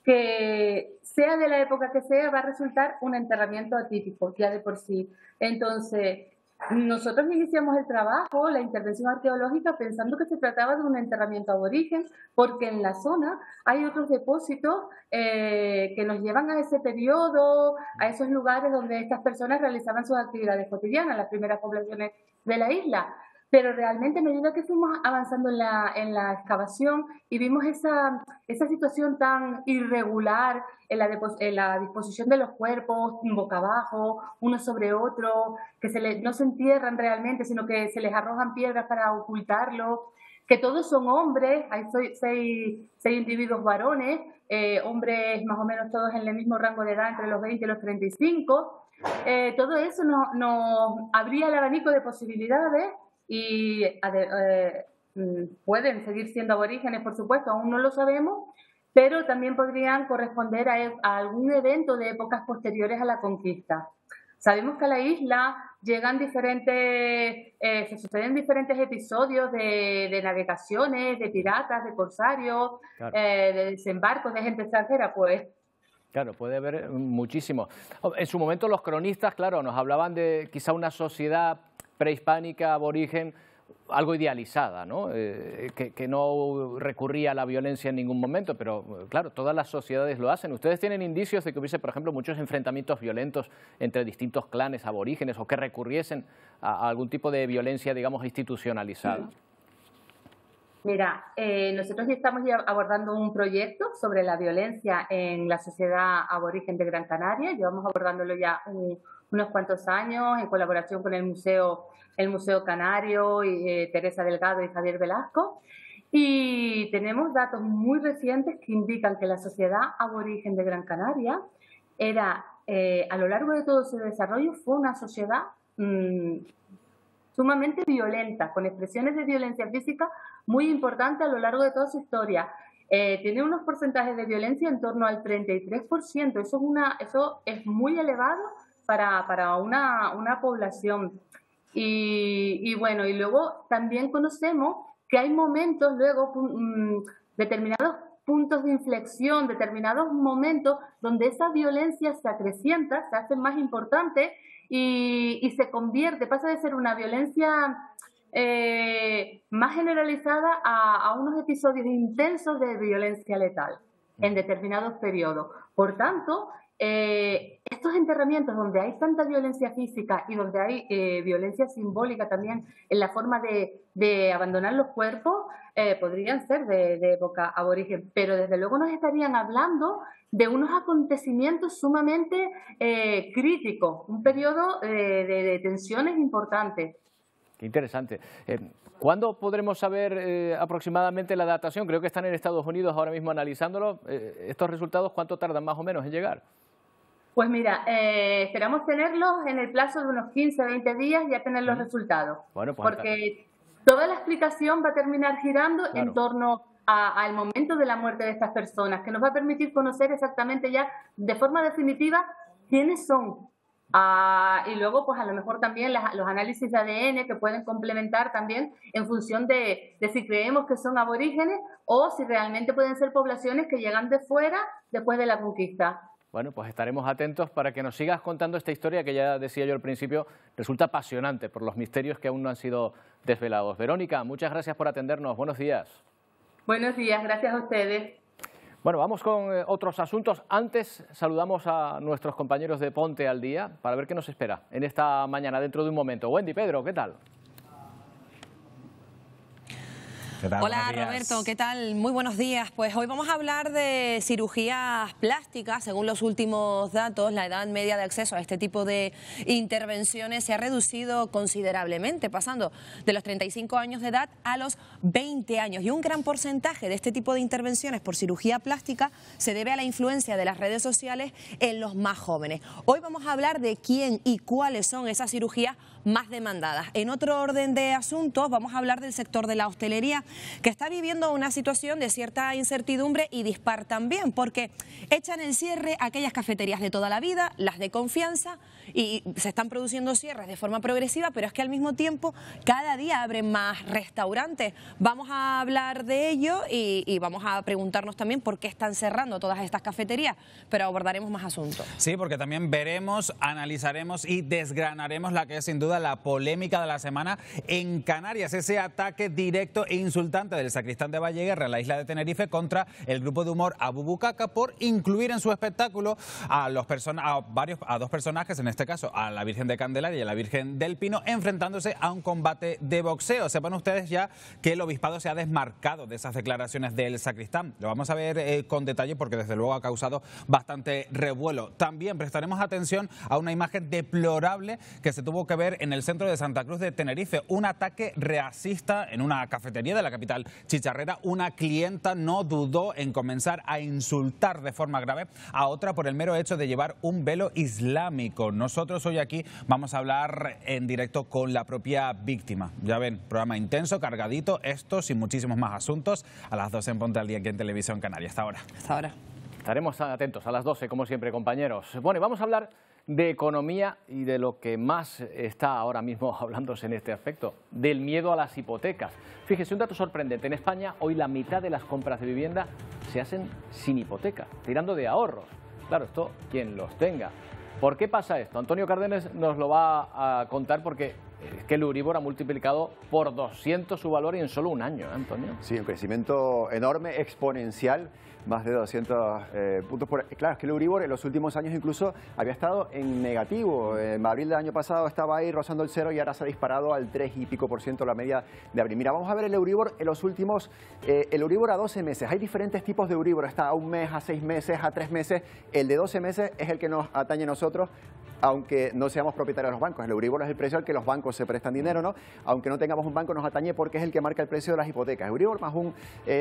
que sea de la época que sea va a resultar un enterramiento atípico ya de por sí. Entonces, nosotros iniciamos el trabajo, la intervención arqueológica, pensando que se trataba de un enterramiento aborigen, porque en la zona hay otros depósitos que nos llevan a ese periodo, a esos lugares donde estas personas realizaban sus actividades cotidianas, las primeras poblaciones de la isla. Pero realmente a medida que fuimos avanzando en la excavación y vimos esa situación tan irregular en la disposición de los cuerpos, boca abajo, uno sobre otro, que no se entierran realmente, sino que se les arrojan piedras para ocultarlo, que todos son hombres, hay seis individuos varones, hombres más o menos todos en el mismo rango de edad, entre los 20 y los 35. Todo eso nos abría el abanico de posibilidades. Y pueden seguir siendo aborígenes, por supuesto, aún no lo sabemos, pero también podrían corresponder a algún evento de épocas posteriores a la conquista. Sabemos que a la isla llegan se suceden diferentes episodios de navegaciones, de piratas, de corsarios, claro, de desembarcos de gente extranjera, pues. Claro, puede haber muchísimo. En su momento los cronistas, claro, nos hablaban de quizá una sociedad prehispánica, aborigen, algo idealizada, ¿no? Que no recurría a la violencia en ningún momento, pero claro, todas las sociedades lo hacen. ¿Ustedes tienen indicios de que hubiese, por ejemplo, muchos enfrentamientos violentos entre distintos clanes aborígenes o que recurriesen a algún tipo de violencia, digamos, institucionalizada? Mira, nosotros ya estamos abordando un proyecto sobre la violencia en la sociedad aborigen de Gran Canaria. Llevamos abordándolo ya unos cuantos años en colaboración con el Museo Canario, y Teresa Delgado y Javier Velasco. Y tenemos datos muy recientes que indican que la sociedad aborigen de Gran Canaria era, a lo largo de todo su desarrollo, fue una sociedad sumamente violenta, con expresiones de violencia física muy importantes a lo largo de toda su historia. Tiene unos porcentajes de violencia en torno al 33%. Eso es muy elevado para una población. Y bueno, y luego también conocemos que hay momentos, luego, determinados puntos de inflexión, determinados momentos donde esa violencia se acrecienta, se hace más importante y se convierte, pasa de ser una violencia más generalizada a unos episodios intensos de violencia letal en determinados periodos. Por tanto, estos enterramientos donde hay tanta violencia física y donde hay violencia simbólica también en la forma de abandonar los cuerpos, podrían ser de época aborigen, pero desde luego nos estarían hablando de unos acontecimientos sumamente críticos, un periodo de tensiones importantes. Qué interesante. ¿Cuándo podremos saber aproximadamente la datación? Creo que están en Estados Unidos ahora mismo analizándolo. ¿Estos resultados cuánto tardan más o menos en llegar? Pues mira, esperamos tenerlos en el plazo de unos 15 o 20 días, ya tener los resultados. Bueno, pues porque toda la explicación va a terminar girando en torno al momento de la muerte de estas personas, que nos va a permitir conocer exactamente ya de forma definitiva quiénes son. Y luego, pues a lo mejor también los análisis de ADN que pueden complementar también en función de si creemos que son aborígenes o si realmente pueden ser poblaciones que llegan de fuera después de la conquista. Bueno, pues estaremos atentos para que nos sigas contando esta historia que ya decía yo al principio, resulta apasionante por los misterios que aún no han sido desvelados. Verónica, muchas gracias por atendernos. Buenos días. Buenos días, gracias a ustedes. Bueno, vamos con otros asuntos. Antes saludamos a nuestros compañeros de Ponte al Día para ver qué nos espera en esta mañana dentro de un momento. Wendy, Pedro, ¿qué tal? Hola Roberto, ¿qué tal? Muy buenos días. Pues hoy vamos a hablar de cirugías plásticas. Según los últimos datos, la edad media de acceso a este tipo de intervenciones se ha reducido considerablemente, pasando de los 35 años de edad a los 20 años. Y un gran porcentaje de este tipo de intervenciones por cirugía plástica se debe a la influencia de las redes sociales en los más jóvenes. Hoy vamos a hablar de quién y cuáles son esas cirugías más demandadas. En otro orden de asuntos, vamos a hablar del sector de la hostelería, que está viviendo una situación de cierta incertidumbre y dispar también, porque echan el cierre aquellas cafeterías de toda la vida, las de confianza, y se están produciendo cierres de forma progresiva, pero es que al mismo tiempo cada día abren más restaurantes. Vamos a hablar de ello y vamos a preguntarnos también por qué están cerrando todas estas cafeterías, pero abordaremos más asuntos. Sí, porque también veremos, analizaremos y desgranaremos la que es sin duda la polémica de la semana en Canarias, ese ataque directo e insultante del sacristán de Valleguerra en la isla de Tenerife contra el grupo de humor Abu Bucaca por incluir en su espectáculo a dos personajes, en este caso a la Virgen de Candelaria y a la Virgen del Pino, enfrentándose a un combate de boxeo. Sepan ustedes ya que el obispado se ha desmarcado de esas declaraciones del sacristán. Lo vamos a ver con detalle porque desde luego ha causado bastante revuelo. También prestaremos atención a una imagen deplorable que se tuvo que ver en el centro de Santa Cruz de Tenerife, un ataque racista en una cafetería de la capital chicharrera. Una clienta no dudó en comenzar a insultar de forma grave a otra por el mero hecho de llevar un velo islámico. Nosotros hoy aquí vamos a hablar en directo con la propia víctima. Ya ven, programa intenso, cargadito, estos y muchísimos más asuntos a las 12 en Ponte al Día aquí en Televisión Canaria. Hasta ahora. Hasta ahora. Estaremos atentos a las 12, como siempre, compañeros. Bueno, y vamos a hablar de economía y de lo que más está ahora mismo hablándose en este aspecto, del miedo a las hipotecas. Fíjese, un dato sorprendente. En España, hoy la mitad de las compras de vivienda se hacen sin hipoteca, tirando de ahorros. Claro, esto quien los tenga. ¿Por qué pasa esto? Antonio Cárdenas nos lo va a contar porque es que el Euribor ha multiplicado por 200 su valor y en solo un año, ¿eh, Antonio? Sí, un crecimiento enorme, exponencial, más de 200 puntos por... Claro, es que el Euribor en los últimos años incluso había estado en negativo. En abril del año pasado estaba ahí rozando el 0 y ahora se ha disparado al 3 y pico por ciento la media de abril. Mira, vamos a ver el Euribor en los últimos... el Euribor a 12 meses. Hay diferentes tipos de Euribor. Está a un mes, a 6 meses, a 3 meses. El de 12 meses es el que nos atañe a nosotros, aunque no seamos propietarios de los bancos. El Euribor es el precio al que los bancos se prestan dinero, ¿no? Aunque no tengamos un banco, nos atañe porque es el que marca el precio de las hipotecas. Euribor más un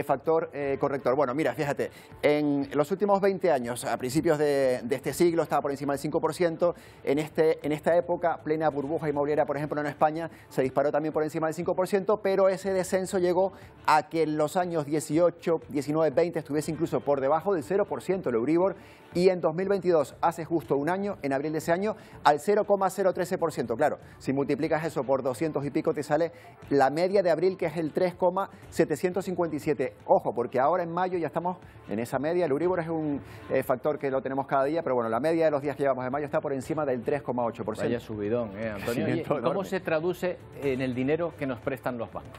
factor corrector. Bueno, mira, fíjate, en los últimos 20 años, a principios de este siglo, estaba por encima del 5%. En esta época, plena burbuja inmobiliaria, por ejemplo, en España, se disparó también por encima del 5%, pero ese descenso llegó a que en los años 18, 19, 20 estuviese incluso por debajo del 0% el Euribor, y en 2022, hace justo un año, en abril de ese año, al 0,013%. Claro, si multiplicas eso por 200 y pico, te sale la media de abril, que es el 3,757. Ojo, porque ahora en mayo ya estamos en esa media. El Euribor es un factor que lo tenemos cada día, pero bueno, la media de los días que llevamos en mayo está por encima del 3,8%. Vaya subidón, Antonio. Oye, ¿cómo se traduce en el dinero que nos prestan los bancos?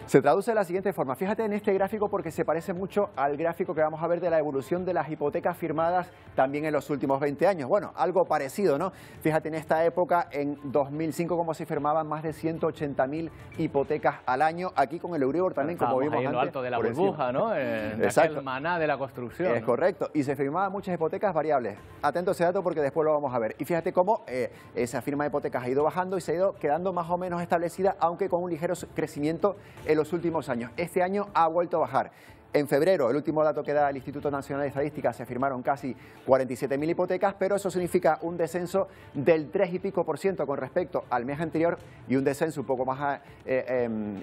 Se traduce de la siguiente forma. Fíjate en este gráfico porque se parece mucho al gráfico que vamos a ver de la evolución de las hipotecas firmadas también en los últimos 20 años. Bueno, algo parecido, ¿no? Fíjate en esta época, en 2005, cómo se firmaban más de 180.000 hipotecas al año. Aquí con el Euribor también, como vimos antes. En lo alto de la burbuja, ¿no? En aquel maná de la construcción. Es correcto. Y se firmaban muchas hipotecas variables. Atento a ese dato porque después lo vamos a ver. Y fíjate cómo esa firma de hipotecas ha ido bajando y se ha ido quedando más o menos establecida, aunque con un ligero crecimiento en los últimos años. Este año ha vuelto a bajar. En febrero, el último dato que da el Instituto Nacional de Estadística, se firmaron casi 47.000 hipotecas, pero eso significa un descenso del 3 y pico por ciento con respecto al mes anterior y un descenso un poco más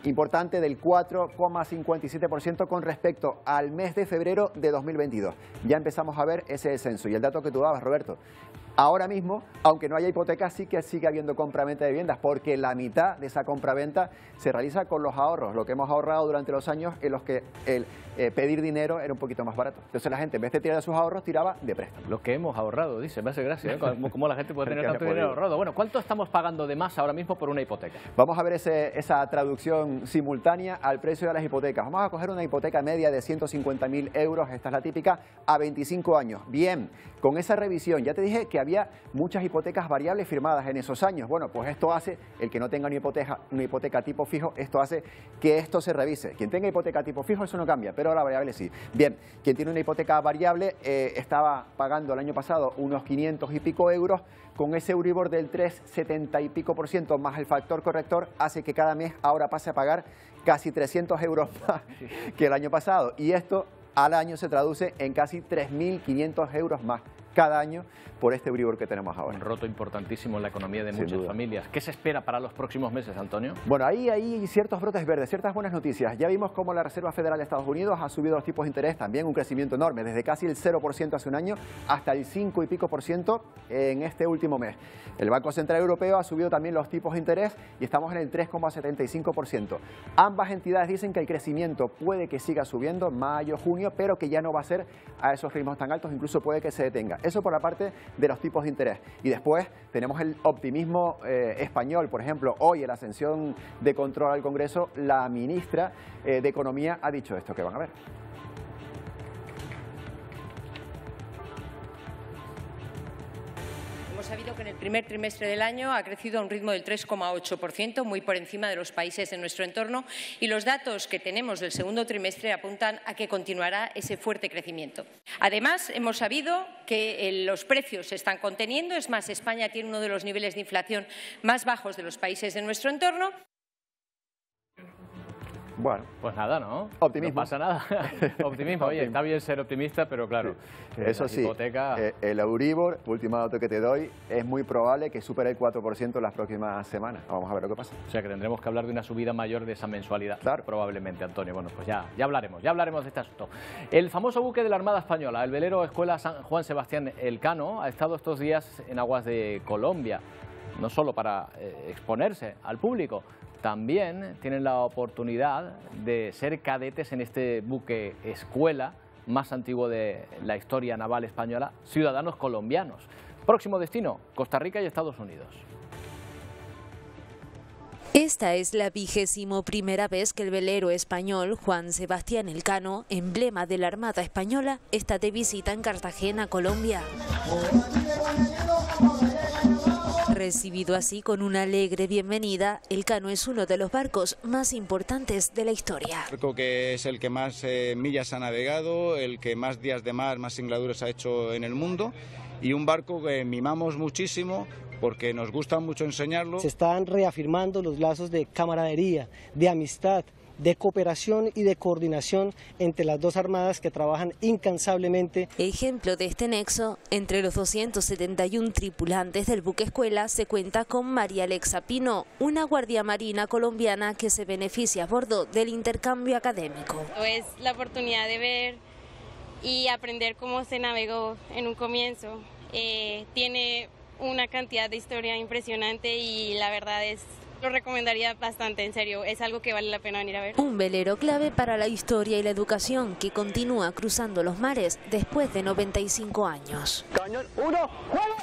importante del 4,57% con respecto al mes de febrero de 2022. Ya empezamos a ver ese descenso. Y el dato que tú dabas, Roberto, ahora mismo, aunque no haya hipotecas, sí que sigue habiendo compra-venta de viviendas, porque la mitad de esa compra-venta se realiza con los ahorros, lo que hemos ahorrado durante los años en los que el pedir dinero era un poquito más barato. Entonces la gente, en vez de tirar de sus ahorros, tiraba de préstamo. Lo que hemos ahorrado, dice, me hace gracia, ¿eh? ¿Cómo la gente puede tener tanto dinero ahorrado? Bueno, ¿cuánto estamos pagando de más ahora mismo por una hipoteca? Vamos a ver esa traducción simultánea al precio de las hipotecas. Vamos a coger una hipoteca media de 150.000 euros, esta es la típica, a 25 años. Bien, con esa revisión, ya te dije que había muchas hipotecas variables firmadas en esos años. Bueno, pues esto hace, el que no tenga una hipoteca tipo fijo, esto hace que esto se revise. Quien tenga hipoteca tipo fijo, eso no cambia, pero la variable sí. Bien, quien tiene una hipoteca variable estaba pagando el año pasado unos 500 y pico euros, con ese Euribor del 3,70 y pico por ciento más el factor corrector, hace que cada mes ahora pase a pagar casi 300 euros más que el año pasado. Y esto al año se traduce en casi 3.500 euros más cada año por este Euribor que tenemos ahora. Un roto importantísimo en la economía de muchas familias. ¿Qué se espera para los próximos meses, Antonio? Bueno, ahí hay ciertos brotes verdes, ciertas buenas noticias. Ya vimos cómo la Reserva Federal de Estados Unidos ha subido los tipos de interés, también un crecimiento enorme, desde casi el 0% hace un año hasta el 5 y pico por ciento en este último mes. El Banco Central Europeo ha subido también los tipos de interés y estamos en el 3,75%. Ambas entidades dicen que el crecimiento puede que siga subiendo mayo, junio, pero que ya no va a ser a esos ritmos tan altos, incluso puede que se detenga. Eso por la parte de los tipos de interés. Y después tenemos el optimismo español. Por ejemplo, hoy en la sesión de control al Congreso, la ministra de Economía ha dicho esto que van a ver. Hemos sabido que en el primer trimestre del año ha crecido a un ritmo del 3,8%, muy por encima de los países de nuestro entorno, y los datos que tenemos del segundo trimestre apuntan a que continuará ese fuerte crecimiento. Además, hemos sabido que los precios se están conteniendo, es más, España tiene uno de los niveles de inflación más bajos de los países de nuestro entorno. Bueno, pues nada, ¿no? Optimismo. No pasa nada. Optimismo. Oye, está bien ser optimista, pero claro, eso sí, hipoteca... el Euribor, último dato que te doy, es muy probable que supere el 4% en las próximas semanas. Vamos a ver lo que pasa. O sea que tendremos que hablar de una subida mayor de esa mensualidad. Claro. Probablemente, Antonio. Bueno, pues ya hablaremos de este asunto. El famoso buque de la Armada Española, el velero Escuela San Juan Sebastián Elcano, ha estado estos días en aguas de Colombia, no solo para exponerse al público, también tienen la oportunidad de ser cadetes en este buque escuela más antiguo de la historia naval española, ciudadanos colombianos. Próximo destino, Costa Rica y Estados Unidos. Esta es la 21ª vez que el velero español Juan Sebastián Elcano, emblema de la Armada Española, está de visita en Cartagena, Colombia. Recibido así con una alegre bienvenida, Elcano es uno de los barcos más importantes de la historia. Un barco que es el que más millas ha navegado, el que más días de mar, más singladuras ha hecho en el mundo, y un barco que mimamos muchísimo porque nos gusta mucho enseñarlo. Se están reafirmando los lazos de camaradería, de amistad, de cooperación y de coordinación entre las dos armadas que trabajan incansablemente. Ejemplo de este nexo, entre los 271 tripulantes del buque escuela se cuenta con María Alexa Pino, una guardia marina colombiana que se beneficia a bordo del intercambio académico. Es la oportunidad de ver y aprender cómo se navegó en un comienzo. Tiene una cantidad de historia impresionante y la verdad lo recomendaría bastante, en serio, es algo que vale la pena venir a ver. Un velero clave para la historia y la educación que continúa cruzando los mares después de 95 años. Cañón 1, ¡juego!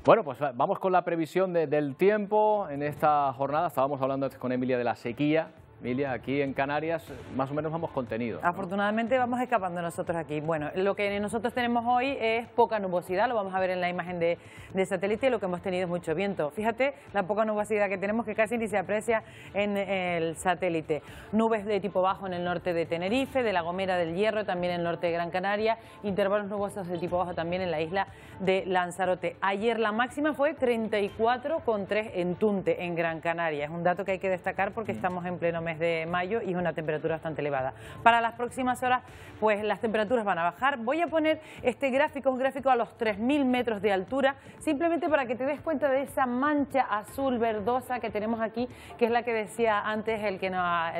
Bueno, pues vamos con la previsión del tiempo en esta jornada. Estábamos hablando con Emilia de la sequía. Emilia, aquí en Canarias más o menos vamos contenidos, ¿no? Afortunadamente vamos escapando nosotros aquí. Bueno, lo que nosotros tenemos hoy es poca nubosidad, lo vamos a ver en la imagen de satélite, lo que hemos tenido es mucho viento. Fíjate la poca nubosidad que tenemos, que casi ni se aprecia en el satélite. Nubes de tipo bajo en el norte de Tenerife, de La Gomera del Hierro, también en el norte de Gran Canaria, intervalos nubosos de tipo bajo también en la isla de Lanzarote. Ayer la máxima fue 34,3 en Tunte, en Gran Canaria. Es un dato que hay que destacar porque estamos en pleno mes de mayo y es una temperatura bastante elevada. Para las próximas horas, pues las temperaturas van a bajar. Voy a poner este gráfico, un gráfico a los 3.000 metros de altura, simplemente para que te des cuenta de esa mancha azul verdosa que tenemos aquí, que es la que decía antes el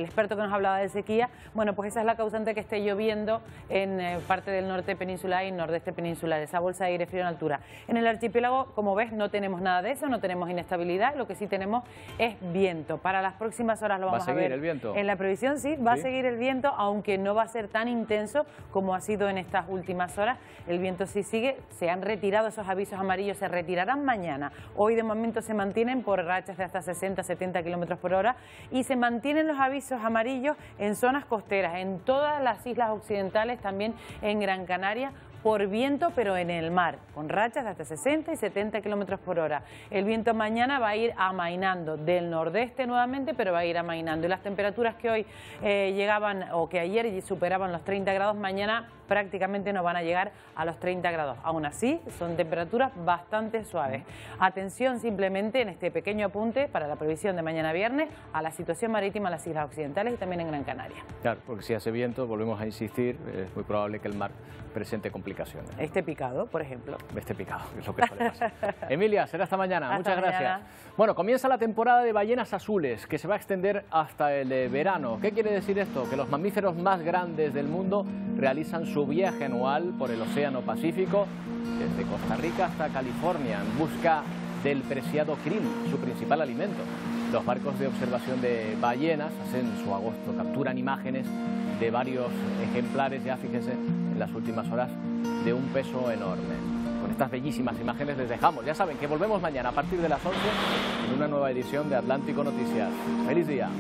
experto que nos hablaba de sequía. Bueno, pues esa es la causante que esté lloviendo en parte del norte peninsular y nordeste peninsular, esa bolsa de aire frío en altura. En el archipiélago, como ves, no tenemos nada de eso, no tenemos inestabilidad, lo que sí tenemos es viento. Para las próximas horas lo vamos a ver. ¿El viento? En la previsión sí, va a seguir el viento, aunque no va a ser tan intenso como ha sido en estas últimas horas. El viento sí sigue, se han retirado esos avisos amarillos, se retirarán mañana. Hoy de momento se mantienen por rachas de hasta 60-70 kilómetros por hora y se mantienen los avisos amarillos en zonas costeras, en todas las islas occidentales, también en Gran Canaria, por viento, pero en el mar, con rachas de hasta 60 y 70 kilómetros por hora. El viento mañana va a ir amainando del nordeste nuevamente, pero va a ir amainando. Y las temperaturas que hoy llegaban, o que ayer superaban los 30 grados, mañana prácticamente no van a llegar a los 30 grados. Aún así, son temperaturas bastante suaves. Atención simplemente en este pequeño apunte para la previsión de mañana viernes a la situación marítima en las islas occidentales y también en Gran Canaria. Claro, porque si hace viento, volvemos a insistir, es muy probable que el mar presente complicaciones. Este picado, por ejemplo. Este picado, es lo que suele pasar. Emilia, será hasta mañana. Hasta Muchas mañana. gracias. Bueno, comienza la temporada de ballenas azules, que se va a extender hasta el verano. ¿Qué quiere decir esto? Que los mamíferos más grandes del mundo realizan su viaje anual por el Océano Pacífico, desde Costa Rica hasta California, en busca del preciado krill, su principal alimento. Los barcos de observación de ballenas hacen su agosto, capturan imágenes de varios ejemplares, ya fíjense, en las últimas horas, de un peso enorme. Con estas bellísimas imágenes les dejamos. Ya saben que volvemos mañana a partir de las 11 en una nueva edición de Atlántico Noticias. ¡Feliz día!